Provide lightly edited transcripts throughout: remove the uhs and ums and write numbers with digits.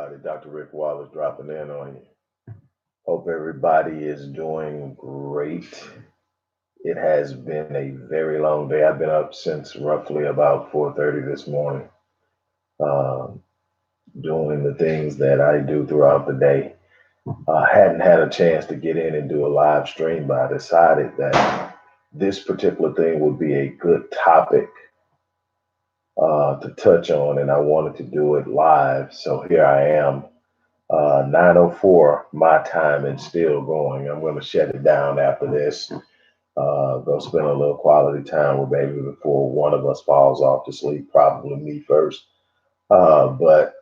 everybody. Dr. Rick Wallace dropping in on you. Hope everybody is doing great. It has been a very long day. I've been up since roughly about 4:30 this morning, um, doing the things that I do throughout the day. I hadn't had a chance to get in and do a live stream, but I decided that this particular thing would be a good topic to touch on, and I wanted to do it live. So here I am. 9:04 my time and still going. I'm going to shut it down after this. Go spend a little quality time with baby before one of us falls off to sleep. Probably me first. But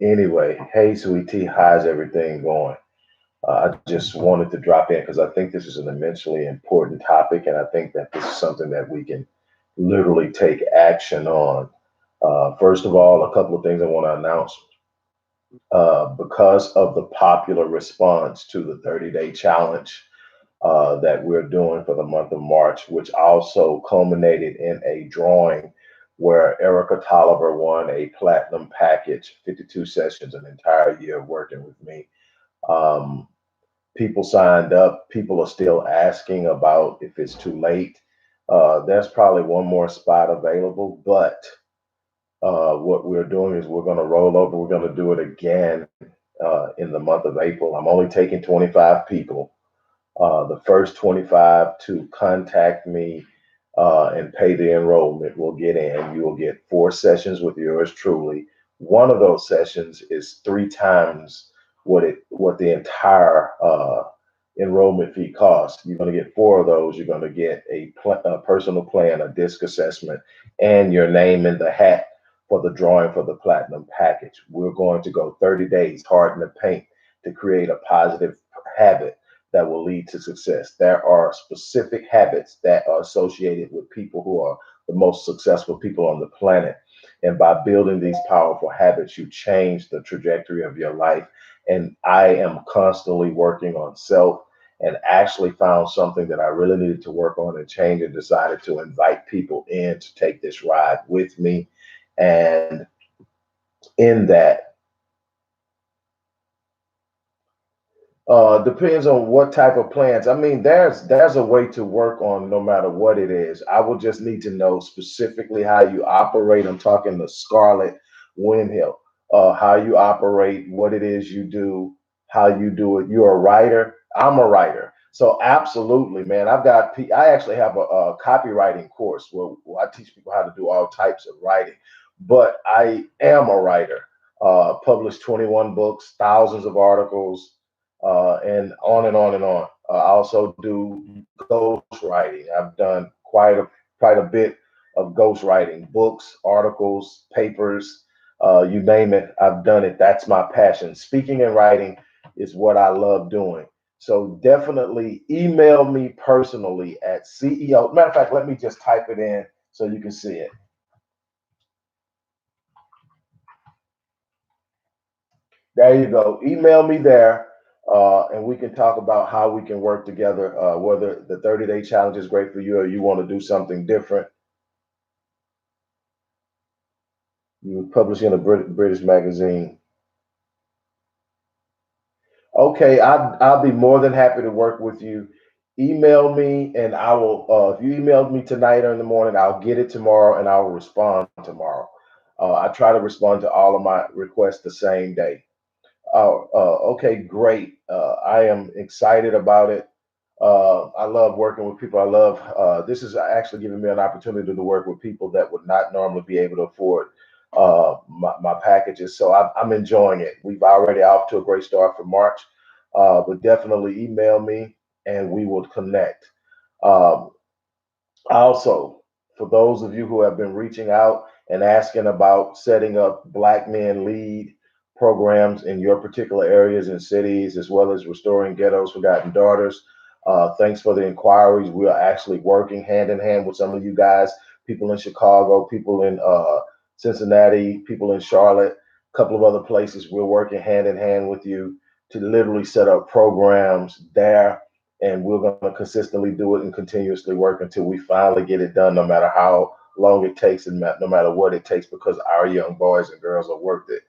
anyway, hey, sweet tea, how's everything going? I just wanted to drop in because I think this is an immensely important topic, and I think that this is something that we can literally take action on. First of all, a couple of things I want to announce because of the popular response to the 30-day challenge that we're doing for the month of March, which also culminated in a drawing where Erica Tolliver won a platinum package, 52 sessions, an entire year of working with me. Um, People signed up. People are still asking about if it's too late. There's probably one more spot available, but what we're doing is we're going to roll over. We're going to do it again in the month of April. I'm only taking 25 people. The first 25 to contact me and pay the enrollment will get in. You will get 4 sessions with yours truly. One of those sessions is 3 times what the entire enrollment fee costs. You're going to get 4 of those. You're going to get a personal plan, a disc assessment, and your name in the hat for the drawing for the platinum package. We're going to go 30 days hard in the paint to create a positive habit that will lead to success. There are specific habits that are associated with people who are the most successful people on the planet. And by building these powerful habits, you change the trajectory of your life. And I am constantly working on self and actually found something that I really needed to work on and change and decided to invite people in to take this ride with me. And in that, depends on what type of plans. I mean, there's a way to work on no matter what it is. I will just need to know specifically how you operate. I'm talking the Scarlet Windhill, how you operate, what it is you do, how you do it. You're a writer. I'm a writer. So absolutely, man. I actually have a copywriting course where I teach people how to do all types of writing, but I am a writer. Published 21 books, thousands of articles, and on and on and on. I also do ghostwriting. I've done quite a bit of ghostwriting, books, articles, papers, you name it. I've done it. That's my passion. Speaking and writing is what I love doing. So definitely email me personally at CEO. Matter of fact, let me just type it in so you can see it. There you go. Email me there, and we can talk about how we can work together. Whether the 30-day challenge is great for you, or you want to do something different. You publish in a British magazine. Okay, I'll be more than happy to work with you. Email me, and I will. If you emailed me tonight or in the morning, I'll get it tomorrow, and I will respond tomorrow. I try to respond to all of my requests the same day. Okay, great. I am excited about it. I love working with people. I love this is actually giving me an opportunity to work with people that would not normally be able to afford my packages. So I'm enjoying it. We've already off to a great start for March, but definitely email me and we will connect. Um, Also, for those of you who have been reaching out and asking about setting up Black Men Lead programs in your particular areas and cities, as well as restoring ghettos, forgotten daughters, thanks for the inquiries. We are actually working hand in hand with some of you guys, people in Chicago, people in Cincinnati, people in Charlotte, a couple of other places. We're working hand in hand with you to literally set up programs there, and we're going to consistently do it and continuously work until we finally get it done, no matter how long it takes and no matter what it takes, because our young boys and girls are worth it.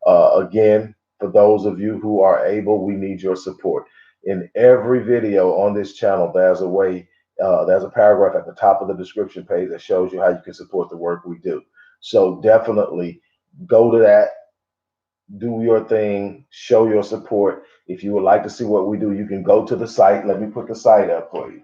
Again, For those of you who are able, we need your support. In every video on this channel, there's a way, there's a paragraph at the top of the description page that shows you how you can support the work we do. So definitely go to that, do your thing, show your support. If you would like to see what we do, you can go to the site. Let me put the site up for you.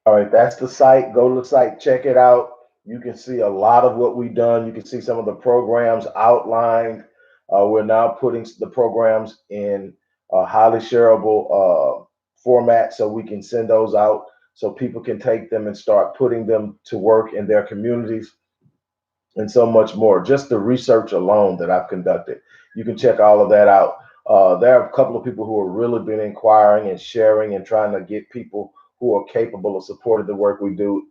All right, that's the site. Go to the site, check it out. You can see a lot of what we've done. You can see some of the programs outlined. We're now putting the programs in a highly shareable format so we can send those out so people can take them and start putting them to work in their communities and so much more. Just the research alone that I've conducted, you can check all of that out. There are a couple of people who have really been inquiring and sharing and trying to get people who are capable of supporting the work we do,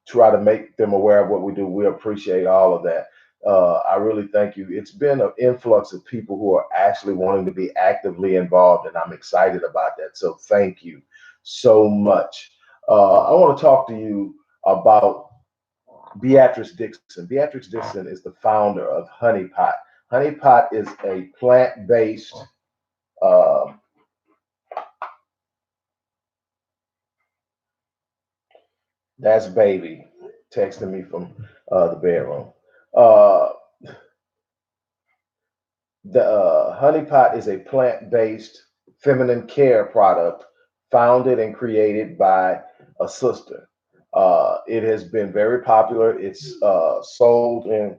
try to make them aware of what we do. We appreciate all of that. I really thank you. It's been an influx of people who are actually wanting to be actively involved, and I'm excited about that. So thank you so much. I want to talk to you about Beatrice Dixon. Beatrice Dixon is the founder of Honey Pot. Honey Pot is a plant-based that's baby texting me from the bedroom. Uh, the Honey Pot is a plant-based feminine care product founded and created by a sister. It has been very popular. It's sold in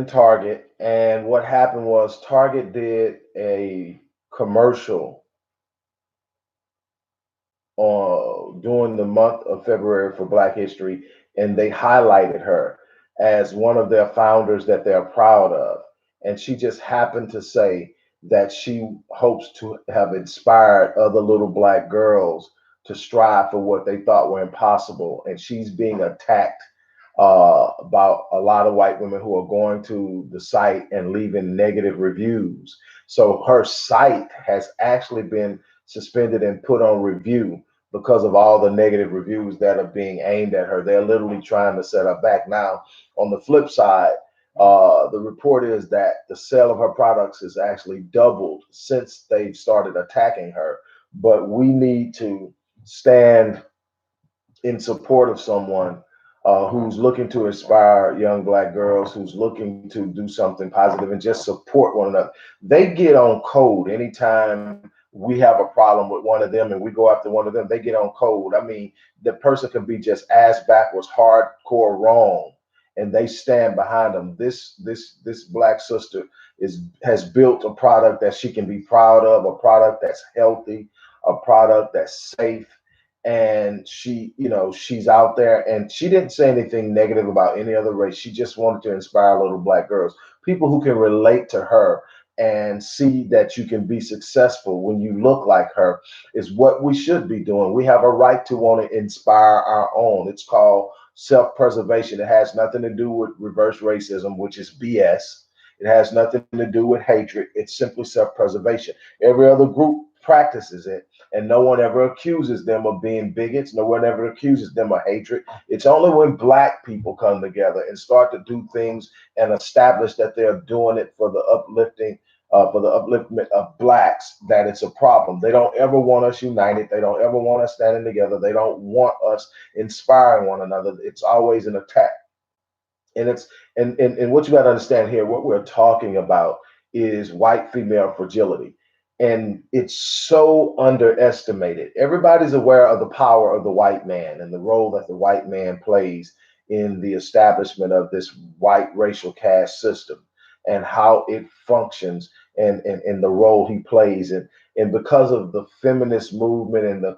Target. And what happened was Target did a commercial during the month of February for Black History, and they highlighted her as one of their founders that they're proud of. And she just happened to say that she hopes to have inspired other little Black girls to strive for what they thought were impossible. And she's being attacked about a lot of white women who are going to the site and leaving negative reviews. So her site has actually been suspended and put on review because of all the negative reviews that are being aimed at her. They're literally trying to set her back. Now, on the flip side, the report is that the sale of her products has actually doubled since they've started attacking her. But we need to stand in support of someone who's looking to inspire young Black girls, who's looking to do something positive and just support one another. They get on code anytime we have a problem with one of them and we go after one of them. They get on code. I mean, the person can be just ass backwards, hardcore wrong, and they stand behind them. This Black sister has built a product that she can be proud of, a product that's healthy, a product that's safe, and she, she's out there, and she didn't say anything negative about any other race. She just wanted to inspire little Black girls, people who can relate to her and see that you can be successful when you look like her, is what we should be doing. We have a right to want to inspire our own. It's called self-preservation. It has nothing to do with reverse racism, which is BS. It has nothing to do with hatred. It's simply self-preservation. Every other group practices it, and no one ever accuses them of being bigots. No one ever accuses them of hatred. It's only when Black people come together and start to do things and establish that they're doing it for the uplifting, for the upliftment of Blacks, that it's a problem. They don't ever want us united. They don't ever want us standing together. They don't want us inspiring one another. It's always an attack. And it's and what you got to understand here, what we're talking about is white female fragility. And it's so underestimated. Everybody's aware of the power of the white man and the role that the white man plays in the establishment of this white racial caste system and how it functions, and the role he plays. And And because of the feminist movement and the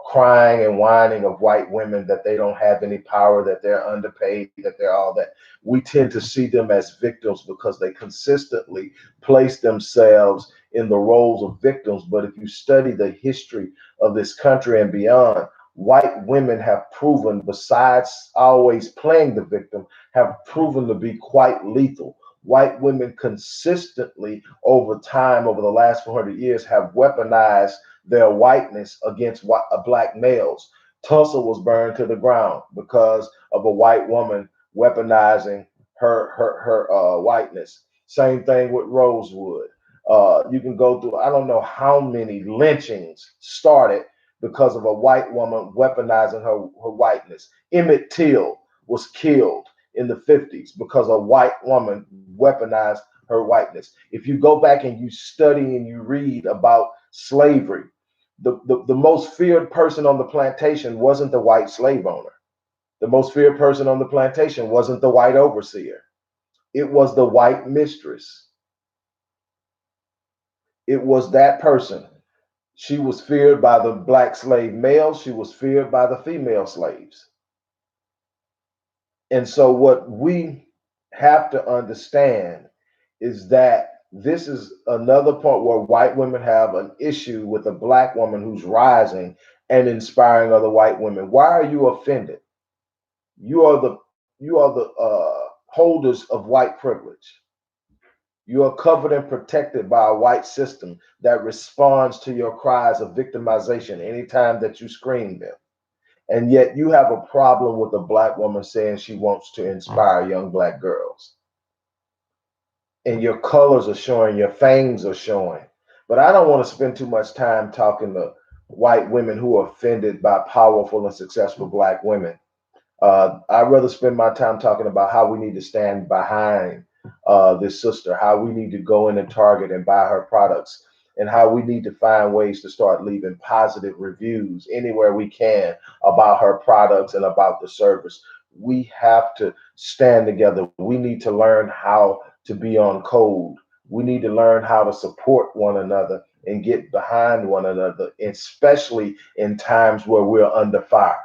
crying and whining of white women that they don't have any power, that they're underpaid, that they're all that, we tend to see them as victims because they consistently place themselves in the roles of victims. But if you study the history of this country and beyond, white women have proven, besides always playing the victim, have proven to be quite lethal. White women consistently over time, over the last 400 years, have weaponized their whiteness against black males. Tulsa was burned to the ground because of a white woman weaponizing her whiteness. Same thing with Rosewood. You can go through, I don't know how many lynchings started because of a white woman weaponizing her whiteness. Emmett Till was killed in the 50s because a white woman weaponized her whiteness. If you go back and you study and you read about slavery, the most feared person on the plantation wasn't the white slave owner. The most feared person on the plantation wasn't the white overseer. It was the white mistress. It was that person. She was feared by the black slave males. She was feared by the female slaves. And so what we have to understand is that this is another point where white women have an issue with a black woman who's rising and inspiring other white women. Why are you offended? You are the holders of white privilege. You are covered and protected by a white system that responds to your cries of victimization anytime that you scream them. And yet you have a problem with a black woman saying she wants to inspire young black girls. And your colors are showing, your fangs are showing. But I don't want to spend too much time talking to white women who are offended by powerful and successful black women. I'd rather spend my time talking about how we need to stand behind this sister, how we need to go in and Target and buy her products, and how we need to find ways to start leaving positive reviews anywhere we can about her products and about the service. We have to stand together. We need to learn how to be on code. We need to learn how to support one another and get behind one another, especially in times where we're under fire.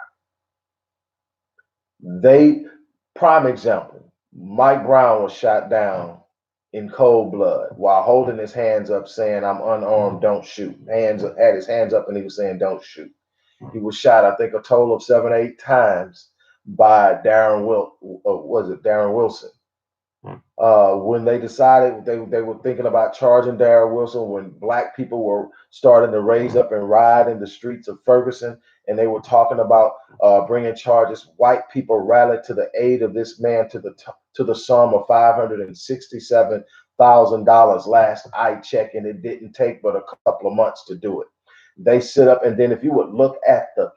Prime example, Mike Brown was shot down in cold blood while holding his hands up saying, "I'm unarmed, don't shoot." Had his hands up and he was saying, "Don't shoot." He was shot, I think, a total of 7 or 8 times by Darren Wilson. When they decided they were thinking about charging Darren Wilson, when black people were starting to raise up and riot in the streets of Ferguson, and they were talking about bringing charges, white people rallied to the aid of this man to the sum of $567,000 last I checked, and it didn't take but a couple of months to do it. They sit up, and then if you would look at the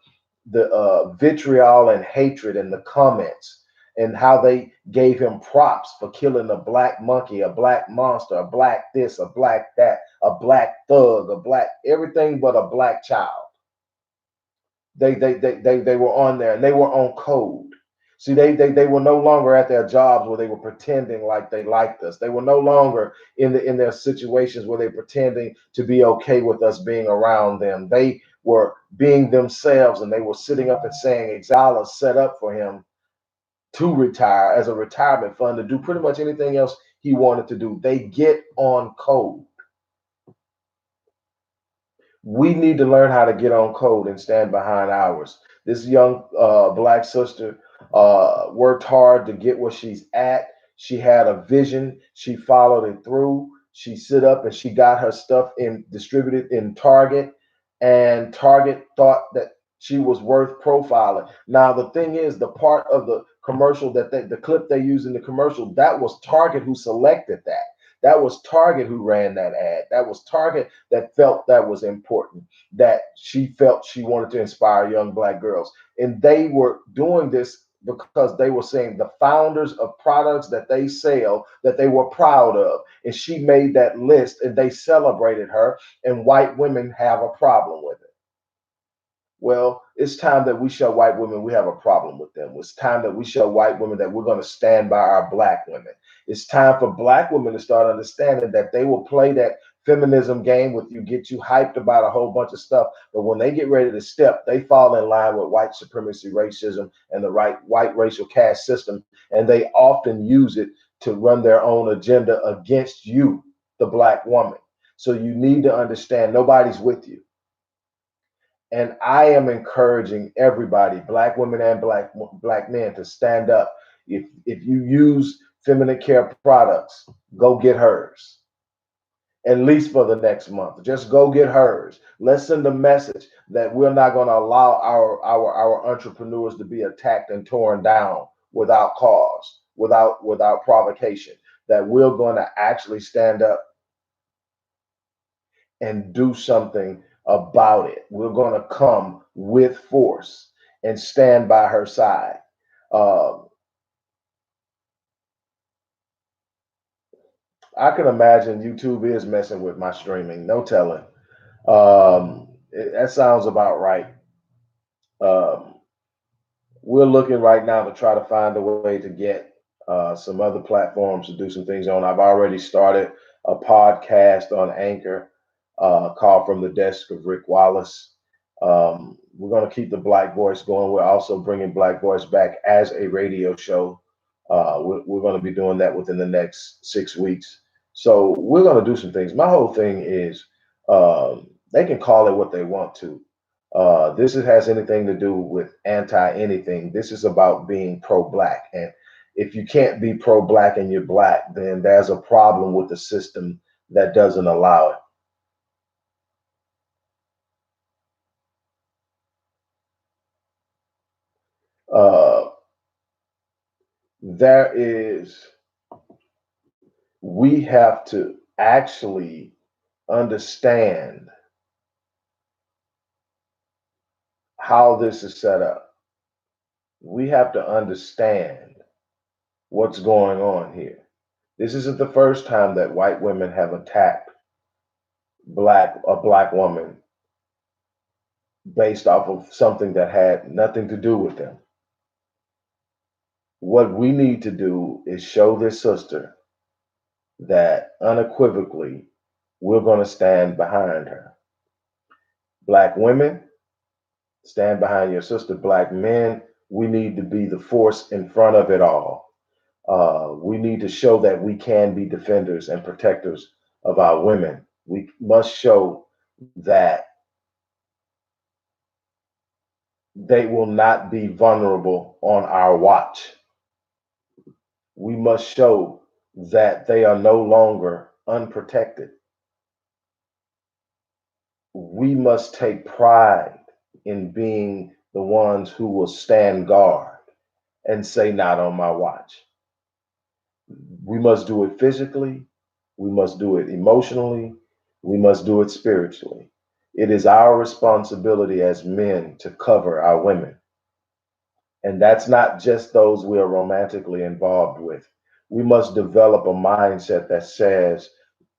vitriol and hatred in the comments, and how they gave him props for killing a black monkey, a black monster, a black this, a black that, a black thug, a black everything but a black child. They were on there and they were on code. See, they were no longer at their jobs where they were pretending like they liked us. They were no longer in their situations where they were pretending to be okay with us being around them. They were being themselves, and they were sitting up and saying Exala set up for him to retire as a retirement fund to do pretty much anything else he wanted to do. They get on code. We need to learn how to get on code and stand behind ours. This young black sister worked hard to get where she's at. She had a vision. She followed it through. She sit up and she got her stuff distributed in Target, and Target thought that she was worth profiling. Now the thing is, the part of the commercial the clip they used in the commercial, that was Target who selected that. That was Target who ran that ad. That was Target that felt that was important, that she felt she wanted to inspire young black girls. And they were doing this because they were saying the founders of products that they sell that they were proud of. And she made that list and they celebrated her, and white women have a problem with it. Well, it's time that we show white women we have a problem with them. It's time that we show white women that we're going to stand by our black women. It's time for black women to start understanding that they will play that feminism game with you, get you hyped about a whole bunch of stuff. But when they get ready to step, they fall in line with white supremacy, racism, and the white racial caste system. And they often use it to run their own agenda against you, the Black woman. So you need to understand nobody's with you. And I am encouraging everybody, Black women and black men, to stand up. If you use feminine care products, go get hers. At least for the next month. Just go get hers. Let's send a message that we're not going to allow our entrepreneurs to be attacked and torn down without cause, without provocation. That we're going to actually stand up and do something about it. We're going to come with force and stand by her side. I can imagine YouTube is messing with my streaming. No telling. That sounds about right. Um, we're looking right now to try to find a way to get some other platforms to do some things on. I've already started a podcast on Anchor called From the Desk of Rick Wallace. We're going to keep the Black Voice going. We're also bringing Black Voice back as a radio show. We're going to be doing that within the next 6 weeks. So we're going to do some things. My whole thing is they can call it what they want to. This has anything to do with anti-anything. This is about being pro-Black. And if you can't be pro-Black and you're Black, then there's a problem with the system that doesn't allow it. We have to actually understand how this is set up. We have to understand what's going on here. This isn't the first time that white women have attacked a black woman based off of something that had nothing to do with them. What we need to do is show this sister that unequivocally we're going to stand behind her. Black women, stand behind your sister. Black men, we need to be the force in front of it all. We need to show that we can be defenders and protectors of our women. We must show that they will not be vulnerable on our watch. We must show that they are no longer unprotected. We must take pride in being the ones who will stand guard and say, not on my watch. We must do it physically. We must do it emotionally. We must do it spiritually. It is our responsibility as men to cover our women. And that's not just those we are romantically involved with. We must develop a mindset that says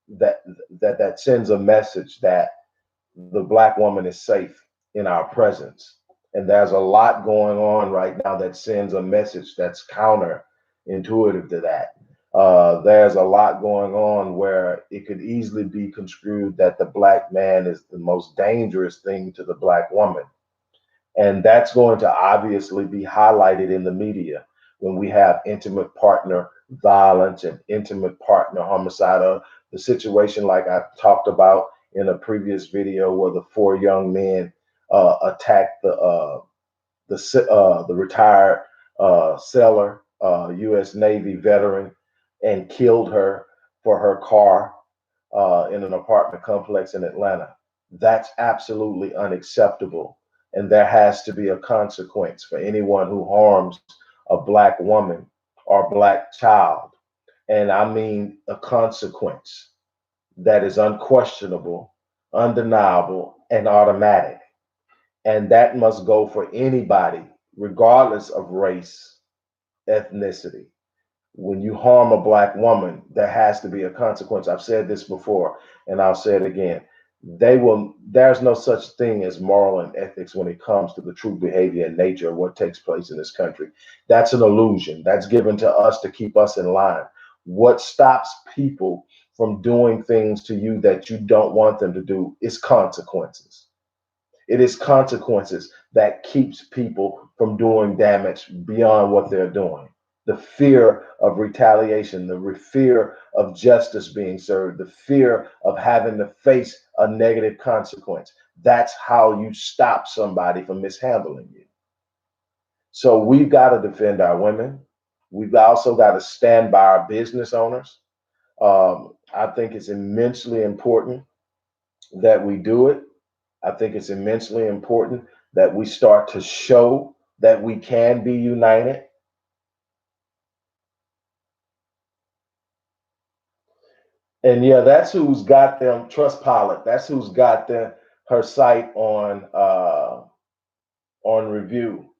that sends a message that the Black woman is safe in our presence. And there's a lot going on right now that sends a message that's counterintuitive to that. There's a lot going on where it could easily be construed that the Black man is the most dangerous thing to the Black woman. And that's going to obviously be highlighted in the media when we have intimate partner violence and intimate partner homicide. The situation like I talked about in a previous video where the 4 young men attacked the retired sailor, U.S. Navy veteran, and killed her for her car in an apartment complex in Atlanta. That's absolutely unacceptable. And there has to be a consequence for anyone who harms a Black woman or Black child. And I mean a consequence that is unquestionable, undeniable, and automatic. And that must go for anybody, regardless of race, ethnicity. When you harm a Black woman, there has to be a consequence. I've said this before, and I'll say it again. There's no such thing as moral and ethics when it comes to the true behavior and nature of what takes place in this country. That's an illusion that's given to us to keep us in line. What stops people from doing things to you that you don't want them to do is consequences. It is consequences that keeps people from doing damage beyond what they're doing. The fear of retaliation, the fear of justice being served, the fear of having to face a negative consequence. That's how you stop somebody from mishandling you. So we've got to defend our women. We've also got to stand by our business owners. I think it's immensely important that we do it. I think it's immensely important that we start to show that we can be united. And yeah, that's who's got them, Trustpilot. That's who's got her site on review.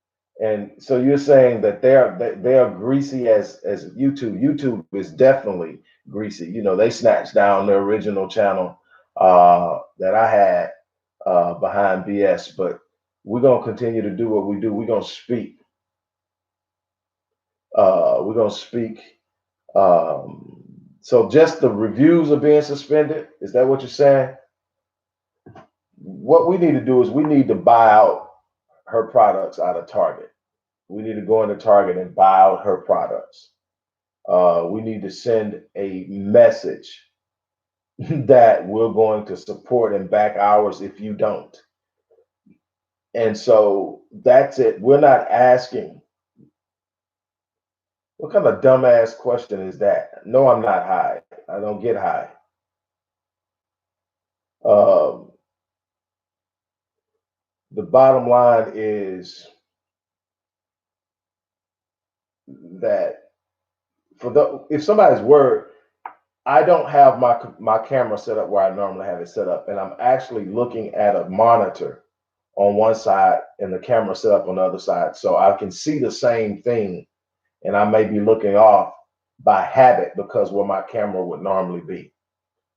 And so you're saying that they're greasy as YouTube. YouTube is definitely greasy. You know, they snatched down the original channel that I had behind BS, but we're gonna continue to do what we do. We're gonna speak. We're gonna speak. So just the reviews are being suspended. Is that what you're saying? What we need to do is we need to buy out her products out of Target. We need to go into Target and buy out her products. We need to send a message that we're going to support and back ours if you don't. And so that's it. We're not asking. What kind of dumbass question is that? No, I'm not high. I don't get high. The bottom line is that if somebody's word, I don't have my camera set up where I normally have it set up, and I'm actually looking at a monitor on one side and the camera set up on the other side, so I can see the same thing, and I may be looking off by habit because where my camera would normally be.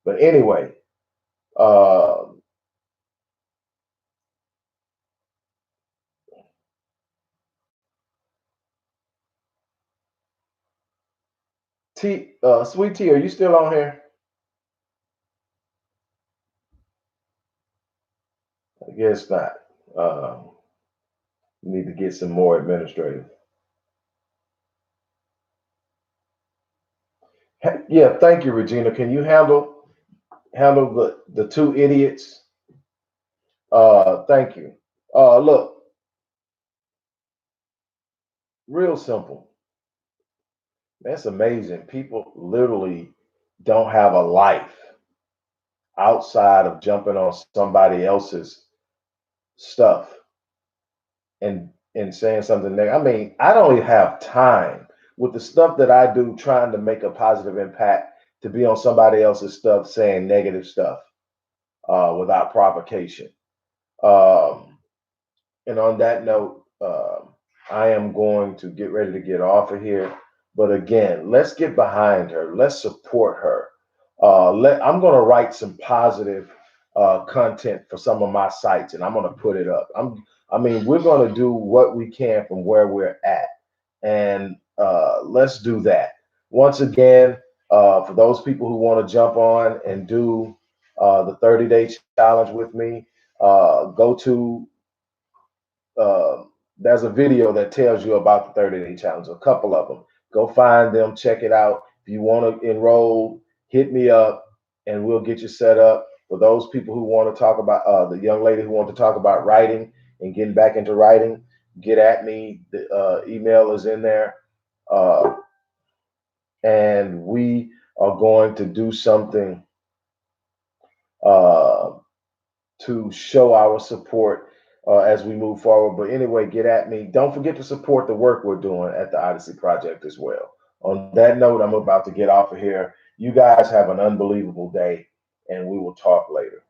But anyway, Sweet Tea, are you still on here? I guess not. We need to get some more administrative. Yeah, thank you, Regina. Can you handle the two idiots? Thank you. Look, real simple. That's amazing. People literally don't have a life outside of jumping on somebody else's stuff and saying something negative. I mean, I don't even have time with the stuff that I do trying to make a positive impact to be on somebody else's stuff saying negative stuff without provocation. And on that note, I am going to get ready to get off of here. But again, let's get behind her. Let's support her. I'm going to write some positive content for some of my sites, and I'm going to put it up. We're going to do what we can from where we're at, and let's do that. Once again, for those people who want to jump on and do the 30-day challenge with me, go to there's a video that tells you about the 30-day challenge, a couple of them. Go find them, check it out. If you want to enroll, hit me up and we'll get you set up. For those people who want to talk about the young lady who wants to talk about writing and getting back into writing, get at me. The email is in there. And we are going to do something to show our support as we move forward. But anyway, get at me. Don't forget to support the work we're doing at the Odyssey Project as well. On that note, I'm about to get off of here. You guys have an unbelievable day, and we will talk later.